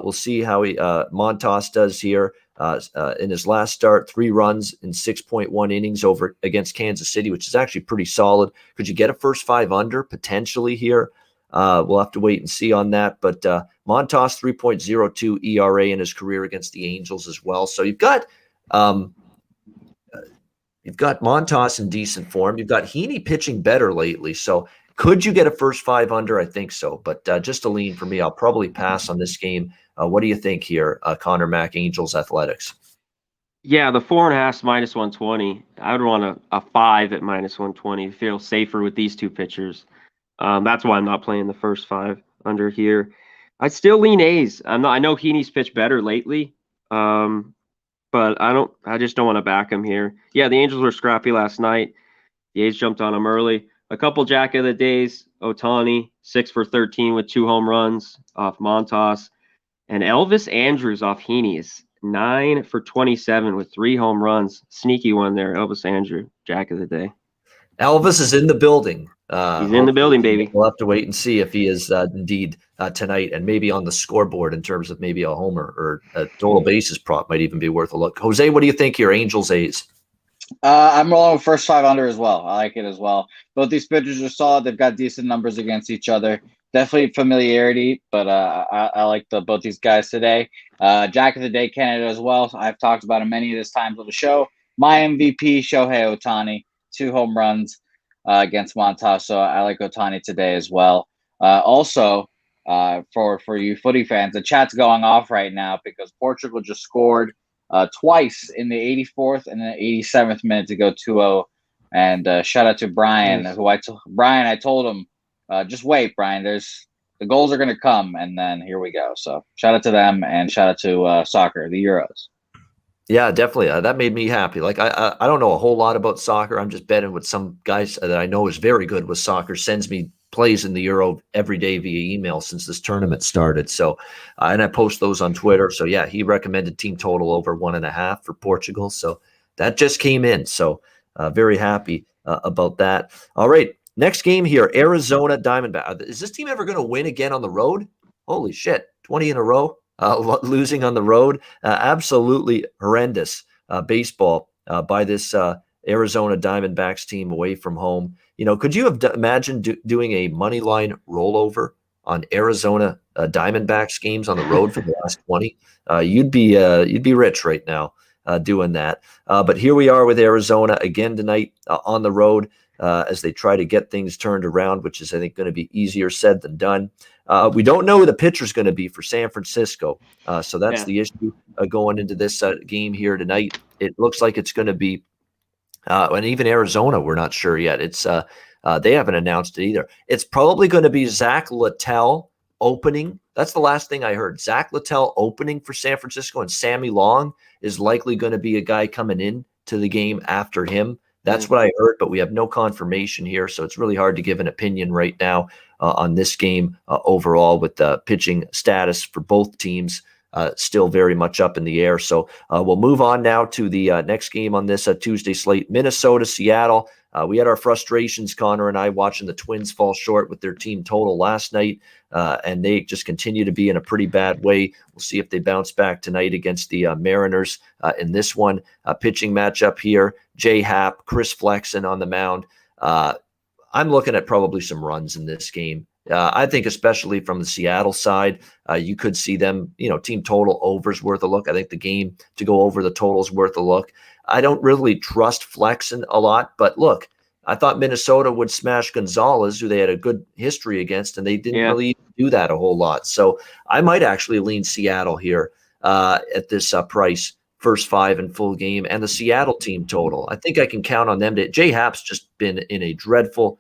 We'll see how Montas does here. In his last start, 3 runs in 6.1 innings over against Kansas City, which is actually pretty solid. Could you get a first 5 under potentially here? We'll have to wait and see on that. But Montas 3.02 ERA in his career against the Angels as well. So you've got Montas in decent form. You've got Heaney pitching better lately. So could you get a first 5 under? I think so. But just a lean for me. I'll probably pass on this game. What do you think here, Conor Mac, Angels Athletics? Yeah, the 4.5 -120. I would want a 5 at -120. Feel safer with these 2 pitchers. That's why I'm not playing the first 5 under here. I still lean A's. I know Heaney's pitched better lately, but I just don't want to back him here. Yeah, the Angels were scrappy last night. The A's jumped on him early. A couple Jack of the days. Ohtani 6 for 13 with 2 home runs off Montas, and Elvis Andrus off Heaney is 9 for 27 with 3 home runs. Sneaky one there, Elvis Andrus, Jack of the day. Elvis is in the building. He's in the building, baby. We'll have to wait and see if he is indeed tonight, and maybe on the scoreboard in terms of maybe a homer or a total bases prop might even be worth a look. Jose, what do you think here? Angels, A's? I'm rolling with first 5 under as well. I like it as well. Both these pitchers are solid. They've got decent numbers against each other. Definitely familiarity, but I like both these guys today. Jack of the Day candidate as well. I've talked about him many of these times on the show. My MVP, Shohei Ohtani, 2 home runs against Montas. So I like Ohtani today as well. Also, for you footy fans, the chat's going off right now because Portugal just scored twice in the 84th and the 87th minute to go 2-0. And shout out to Brian, Brian, I told him, just wait, Brian. The goals are going to come, and then here we go. So shout out to them, and shout out to soccer, the Euros. Yeah, definitely. That made me happy. Like I don't know a whole lot about soccer. I'm just betting with some guys that I know is very good with soccer. Sends me plays in the Euro every day via email since this tournament started. So, and I post those on Twitter. So yeah, he recommended team total over 1.5 for Portugal. So that just came in. So very happy about that. All right, next game here, Arizona Diamondbacks. Is this team ever going to win again on the road? Holy shit, 20 in a row. Losing on the road, absolutely horrendous baseball by this Arizona Diamondbacks team away from home. Could you have imagined doing a money line rollover on Arizona Diamondbacks games on the road for the last 20? You'd be rich right now doing that. But here we are with Arizona again tonight on the road as they try to get things turned around, which is, I think, going to be easier said than done. We don't know who the pitcher's going to be for San Francisco. So that's the issue going into this game here tonight. It looks like it's going to be, and even Arizona, we're not sure yet. It's they haven't announced it either. It's probably going to be Zach Littell opening. That's the last thing I heard. Zach Littell opening for San Francisco, and Sammy Long is likely going to be a guy coming in to the game after him. That's what I heard, but we have no confirmation here, so it's really hard to give an opinion right now on this game overall with the pitching status for both teams. still very much up in the air. So we'll move on now to the next game on this Tuesday slate, Minnesota, Seattle. We had our frustrations, Connor and I, watching the Twins fall short with their team total last night, and they just continue to be in a pretty bad way. We'll see if they bounce back tonight against the Mariners in this one. Pitching matchup here, Jay Happ, Chris Flexen on the mound. I'm looking at probably some runs in this game. I think especially from the Seattle side, you could see them, team total overs worth a look. I think the game to go over the total is worth a look. I don't really trust Flexen a lot, but look, I thought Minnesota would smash Gonzalez, who they had a good history against, and they didn't really do that a whole lot. So I might actually lean Seattle here at this price, first 5 in full game, and the Seattle team total. I think I can count on them. Jay Happ's just been in a dreadful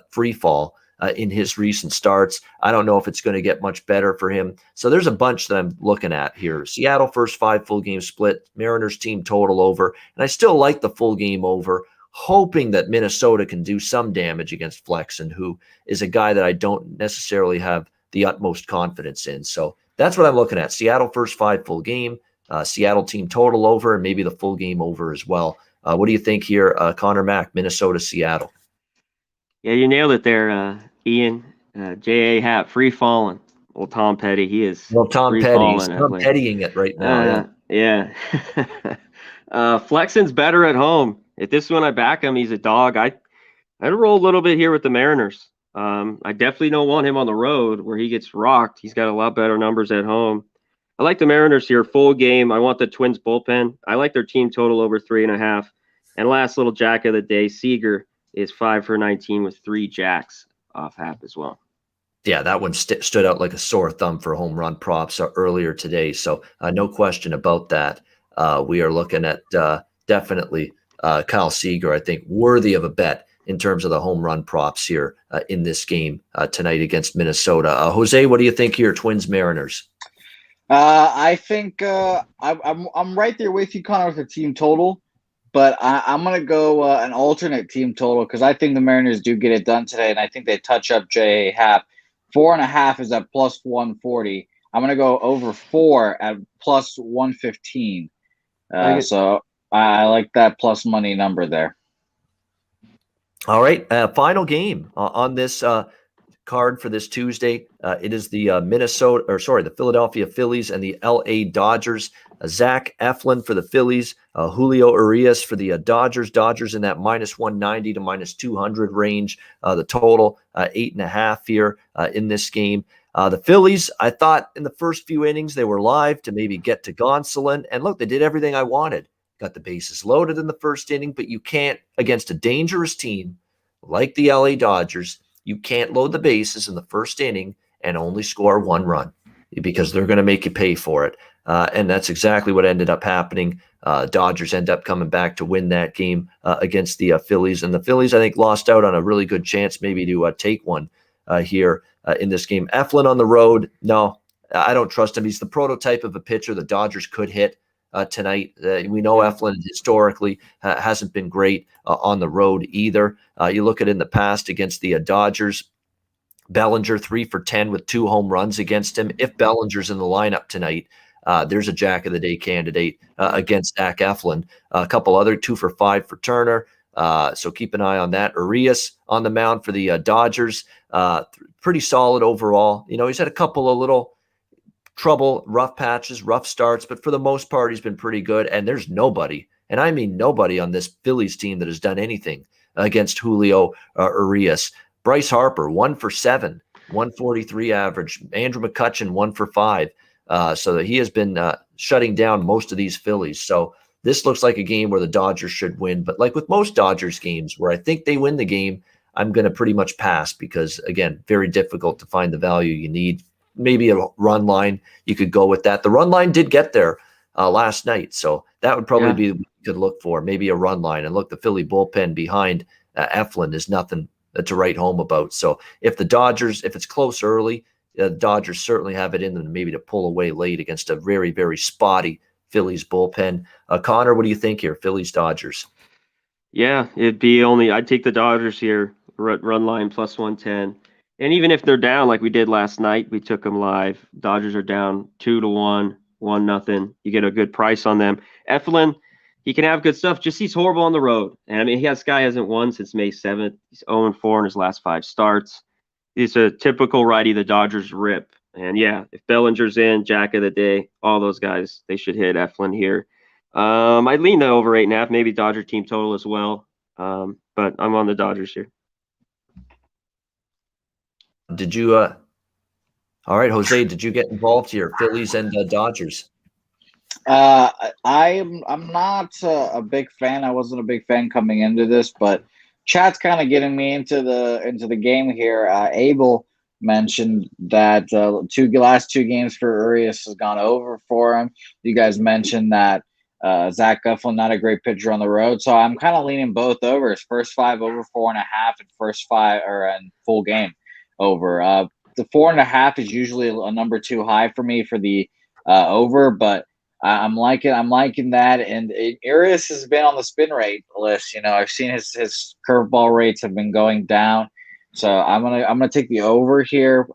free fall in his recent starts. I don't know if it's going to get much better for him. So there's a bunch that I'm looking at here. Seattle first 5 full game split, Mariners team total over, and I still like the full game over, hoping that Minnesota can do some damage against Flexen, who is a guy that I don't necessarily have the utmost confidence in. So that's what I'm looking at. Seattle first 5 full game, Seattle team total over, and maybe the full game over as well. What do you think here, Conor Mac, Minnesota, Seattle? Yeah, you nailed it there, Ian. J.A. Happ, free falling. Well, Tom Petty, he is. Well, Tom Petty, he's Tom Pettying it right now. Yeah. Flexen's better at home. If this one I back him, he's a dog. I'd roll a little bit here with the Mariners. I definitely don't want him on the road where he gets rocked. He's got a lot better numbers at home. I like the Mariners here, full game. I want the Twins bullpen. I like their team total over 3.5. And last little jack of the day, Seager is 5 for 19 with 3 jacks off Happ as well. Yeah, that one stood out like a sore thumb for home run props earlier today. So no question about that. We are looking at definitely Kyle Seager, I think, worthy of a bet in terms of the home run props here in this game tonight against Minnesota. Jose, what do you think here, Twins Mariners? I think I'm right there with you, Connor, with the team total. But I'm going to go an alternate team total because I think the Mariners do get it done today, and I think they touch up J.A. Happ. 4.5 is at plus 140. I'm going to go over 4 at plus 115. So I like that plus money number there. All right, final game on this card for this Tuesday. It is the the Philadelphia Phillies and the LA Dodgers. Zach Eflin for the Phillies, Julio Urias for the Dodgers. Dodgers in that minus 190 to minus 200 range. The total 8.5 here in this game. The Phillies, I thought in the first few innings they were live to maybe get to Gonsolin, and look, they did everything I wanted. Got the bases loaded in the first inning, but you can't, against a dangerous team like the LA Dodgers, you can't load the bases in the first inning and only score 1 run because they're going to make you pay for it. And that's exactly what ended up happening. Dodgers end up coming back to win that game against the Phillies. And the Phillies, I think, lost out on a really good chance maybe to take one here in this game. Eflin on the road, no, I don't trust him. He's the prototype of a pitcher the Dodgers could hit tonight. We know Eflin historically hasn't been great on the road either. You look at it in the past against the Dodgers, Bellinger 3 for 10 with 2 home runs against him. If Bellinger's in the lineup tonight, there's a Jack of the Day candidate against Zach Eflin. A couple other 2 for 5 for Turner. So keep an eye on that. Urias on the mound for the Dodgers. Pretty solid overall. He's had a couple of little trouble, rough patches, rough starts, but for the most part, he's been pretty good. And there's nobody, and I mean nobody on this Phillies team that has done anything against Julio Urias. Bryce Harper, 1 for 7, 143 average. Andrew McCutchen, 1 for 5. So that he has been shutting down most of these Phillies. So this looks like a game where the Dodgers should win. But like with most Dodgers games where I think they win the game, I'm going to pretty much pass because, again, very difficult to find the value you need. Maybe a run line, you could go with that. The run line did get there last night. So that would probably be what you could look for, maybe a run line. And look, the Philly bullpen behind Eflin is nothing to write home about. So if it's close early, the Dodgers certainly have it in them maybe to pull away late against a very, very spotty Phillies bullpen. Connor, what do you think here? Phillies, Dodgers. Yeah, I'd take the Dodgers here, run line plus 110. And even if they're down like we did last night, we took them live. Dodgers are down 2-1, 1-0. You get a good price on them. Eflin, he can have good stuff. Just he's horrible on the road. And I mean, this guy hasn't won since May 7th. He's 0-4 in his last 5 starts. He's a typical righty the Dodgers rip. And yeah, if Bellinger's in, Jack of the Day, all those guys, they should hit Eflin here. I'd lean the over 8.5, maybe Dodger team total as well. But I'm on the Dodgers here. Did you all right, Jose, did you get involved here? Phillies and Dodgers. I'm not a big fan. I wasn't a big fan coming into this, but chat's kind of getting me into the game here. Abel mentioned that last two games for Urias has gone over for him. You guys mentioned that Zach Eflin not a great pitcher on the road, so I'm kind of leaning both overs. First 5 over 4.5, and first 5 and full game over. The 4.5 is usually a number too high for me for the over, but I'm liking that. And Urias has been on the spin rate list. You know, I've seen his curveball rates have been going down, so I'm gonna take the over here.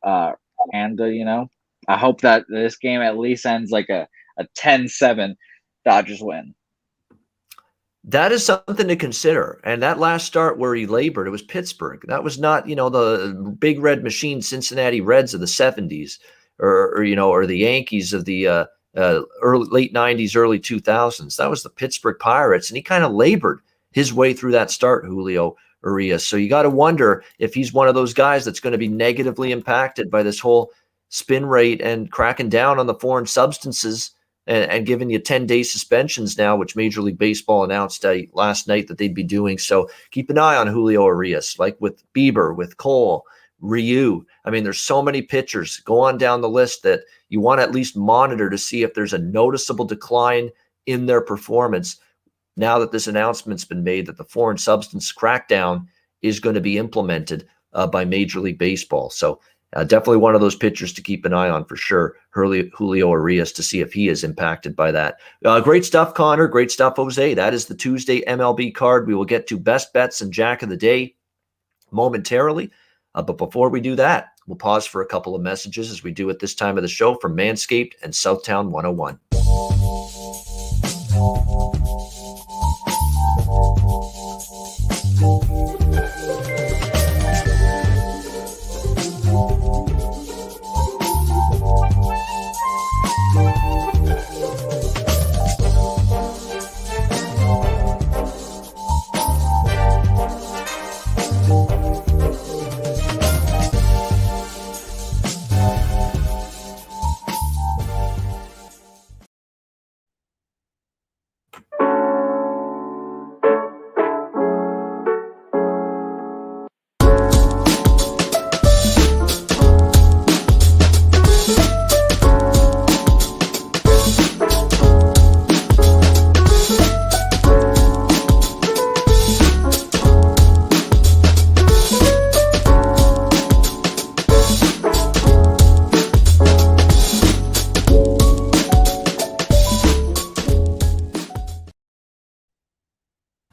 And you know, I hope that this game at least ends like a 10-7 Dodgers win. That is something to consider. And that last start where he labored, it was Pittsburgh. That was not, you know, the big red machine Cincinnati Reds of the 70s or you know, or the Yankees of the late 90s, early 2000s. That was the Pittsburgh Pirates. And he kind of labored his way through that start, Julio Urias. So you got to wonder if he's one of those guys that's going to be negatively impacted by this whole spin rate and cracking down on the foreign substances and giving you 10-day suspensions now, which Major League Baseball announced last night that they'd be doing. So keep an eye on Julio Urias, like with Bieber, with Cole, Ryu. I mean, there's so many pitchers. Go on down the list that you want to at least monitor to see if there's a noticeable decline in their performance now that this announcement's been made that the foreign substance crackdown is going to be implemented by Major League Baseball. So definitely one of those pitchers to keep an eye on for sure, Julio Urias, to see if he is impacted by that. Great stuff, Connor. Great stuff, Jose. That is the Tuesday MLB card. We will get to best bets and Jack of the Day momentarily. But before we do that, we'll pause for a couple of messages as we do at this time of the show from Manscaped and Southtown 101.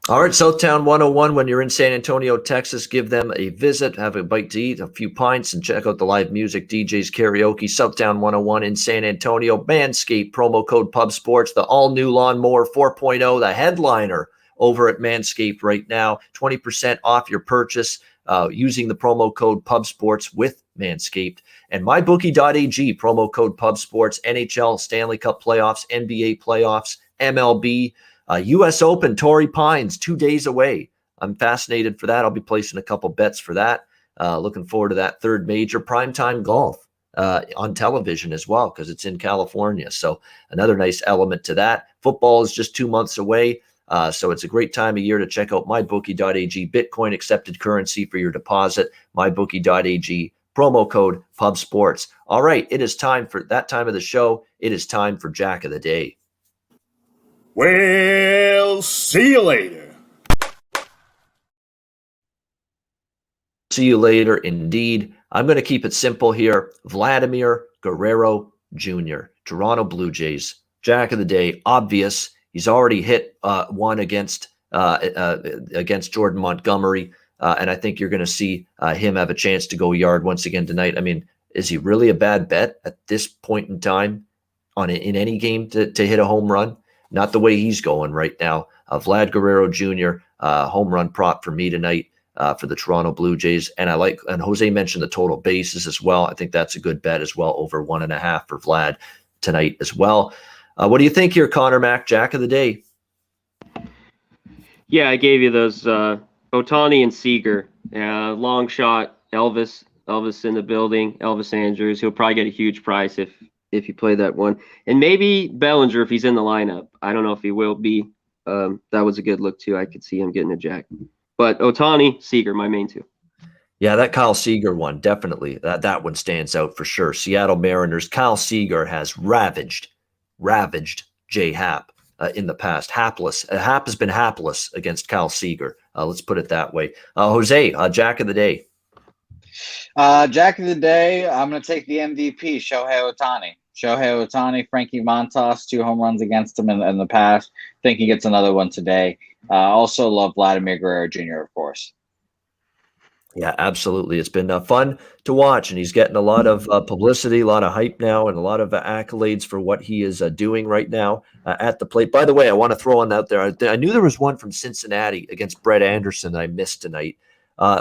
All right, Southtown 101, when you're in San Antonio, Texas, give them a visit, have a bite to eat, a few pints, and check out the live music, DJs, karaoke. Southtown 101 in San Antonio. Manscaped, promo code Pub Sports, the all-new Lawnmower 4.0, the headliner over at Manscaped right now. 20% off your purchase using the promo code Pub Sports with Manscaped. And MyBookie.ag, promo code Pub Sports, NHL, Stanley Cup playoffs, NBA playoffs, MLB, U.S. Open, Torrey Pines, 2 days away. I'm fascinated for that. I'll be placing a couple bets for that. Looking forward to that third major. Primetime golf on television as well because it's in California. So another nice element to that. Football is just 2 months away. So it's a great time of year to check out MyBookie.ag. Bitcoin accepted currency for your deposit. MyBookie.ag. Promo code Pub Sports. All right, it is time for that time of the show. It is time for Jack of the Day. Well, see you later. See you later, indeed. I'm going to keep it simple here. Vladimir Guerrero Jr., Toronto Blue Jays. Jack of the Day, obvious. He's already hit one against Jordan Montgomery And I think you're going to see him have a chance to go yard once again tonight. I mean, is he really a bad bet at this point in time in any game to hit a home run? Not the way he's going right now. Vlad Guerrero Jr., home run prop for me tonight for the Toronto Blue Jays. And Jose mentioned the total bases as well. I think that's a good bet as well, over 1.5 for Vlad tonight as well. What do you think here, Conor Mac, Jack of the Day? Yeah, I gave you those Ohtani and Seager. Long shot, Elvis in the building, Elvis Andrews. He'll probably get a huge price if you play that one. And maybe Bellinger if he's in the lineup. I don't know if he will be. That was a good look too. I could see him getting a jack. But Ohtani, Seager, my main two. Yeah, that Kyle Seager one, definitely. That one stands out for sure. Seattle Mariners, Kyle Seager has ravaged J Happ in the past. Hapless. Happ has been hapless against Kyle Seager. Let's put it that way. Jose, Jack of the Day. Jack of the Day, I'm going to take the MVP, Shohei Ohtani. Shohei Ohtani, Frankie Montas, 2 home runs against him in the past. Think he gets another one today. Also love Vladimir Guerrero Jr., of course. Yeah, absolutely. It's been fun to watch, and he's getting a lot of publicity, a lot of hype now, and a lot of accolades for what he is doing right now at the plate. By the way, I want to throw one out there. I knew there was one from Cincinnati against Brett Anderson that I missed tonight.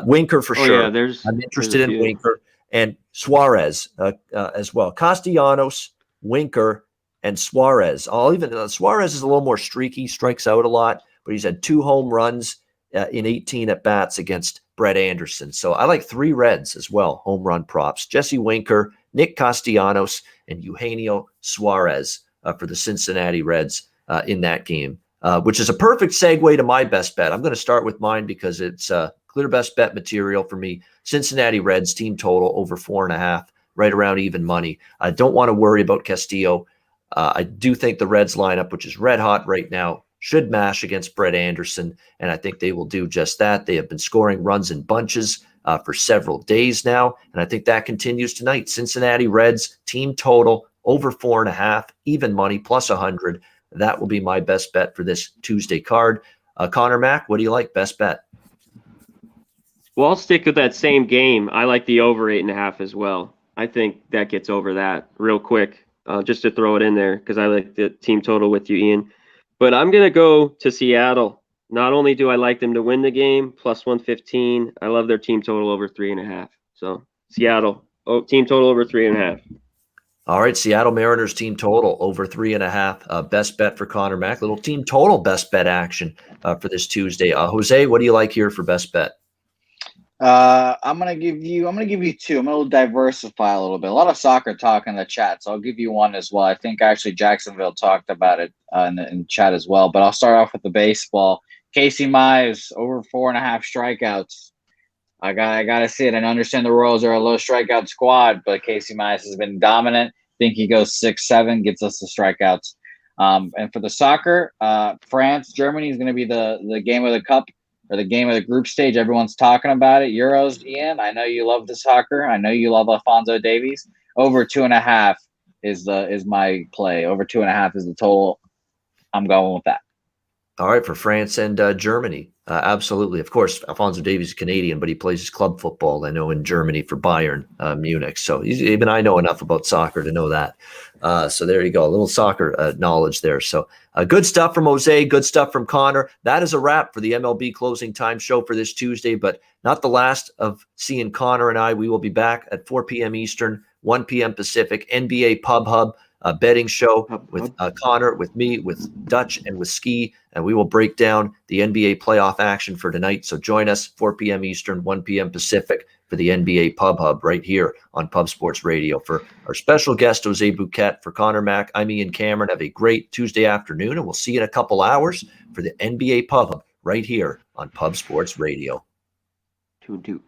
Winker for sure. Yeah, I'm interested in Winker and Suarez as well. Castellanos, Winker, and Suarez. Suarez is a little more streaky, strikes out a lot, but he's had 2 home runs in 18 at bats against Brett Anderson. So I like 3 Reds as well, home run props. Jesse Winker, Nick Castellanos, and Eugenio Suarez for the Cincinnati Reds in that game, which is a perfect segue to my best bet. I'm going to start with mine because it's clear best bet material for me. Cincinnati Reds team total over 4.5, right around even money. I don't want to worry about Castillo. I do think the Reds lineup, which is red hot right now, should mash against Brett Anderson, and I think they will do just that. They have been scoring runs in bunches for several days now, and I think that continues tonight. Cincinnati Reds team total over 4.5, even money plus 100. That will be my best bet for this Tuesday card. Conor Mac, what do you like? Best bet? Well, I'll stick with that same game. I like the over 8.5 as well. I think that gets over that real quick, just to throw it in there because I like the team total with you, Ian. But I'm going to go to Seattle. Not only do I like them to win the game, plus 115, I love their team total over 3.5. So Seattle, team total over 3.5. All right, Seattle Mariners team total over 3.5. Best bet for Conor Mac. Little team total best bet action for this Tuesday. Jose, what do you like here for best bet? I'm gonna give you 2. I'm gonna diversify a little bit. A lot of soccer talk in the chat, so I'll give you one as well. I think actually Jacksonville talked about it in the chat as well. But I'll start off with the baseball. Casey Mize over 4.5 strikeouts. I gotta see it. I understand the Royals are a low strikeout squad, but Casey Mize has been dominant. Think he goes 6-7, gets us the strikeouts. And for the soccer, France, Germany is going to be the game of the cup. Or the game of the group stage. Everyone's talking about it. Euros, Ian. I know you love the soccer. I know you love Alphonso Davies. Over 2.5 is my play. Over 2.5 is the total. I'm going with that. All right, for France and Germany. Absolutely. Of course, Alphonso Davies is Canadian, but he plays his club football, I know, in Germany for Bayern Munich. So even I know enough about soccer to know that. So there you go. A little soccer knowledge there. So good stuff from Jose. Good stuff from Conor. That is a wrap for the MLB Closing Time show for this Tuesday, but not the last of seeing Conor and I. We will be back at 4 p.m. Eastern, 1 p.m. Pacific, NBA Pub Hub. A betting show with Conor, with me, with Dutch, and with Ski, and we will break down the NBA playoff action for tonight. So join us 4 p.m. Eastern, 1 p.m. Pacific for the NBA Pub Hub right here on Pub Sports Radio. For our special guest, Jose Bouquett, for Conor Mac, I'm Ian Cameron. Have a great Tuesday afternoon, and we'll see you in a couple hours for the NBA Pub Hub right here on Pub Sports Radio. 2-2.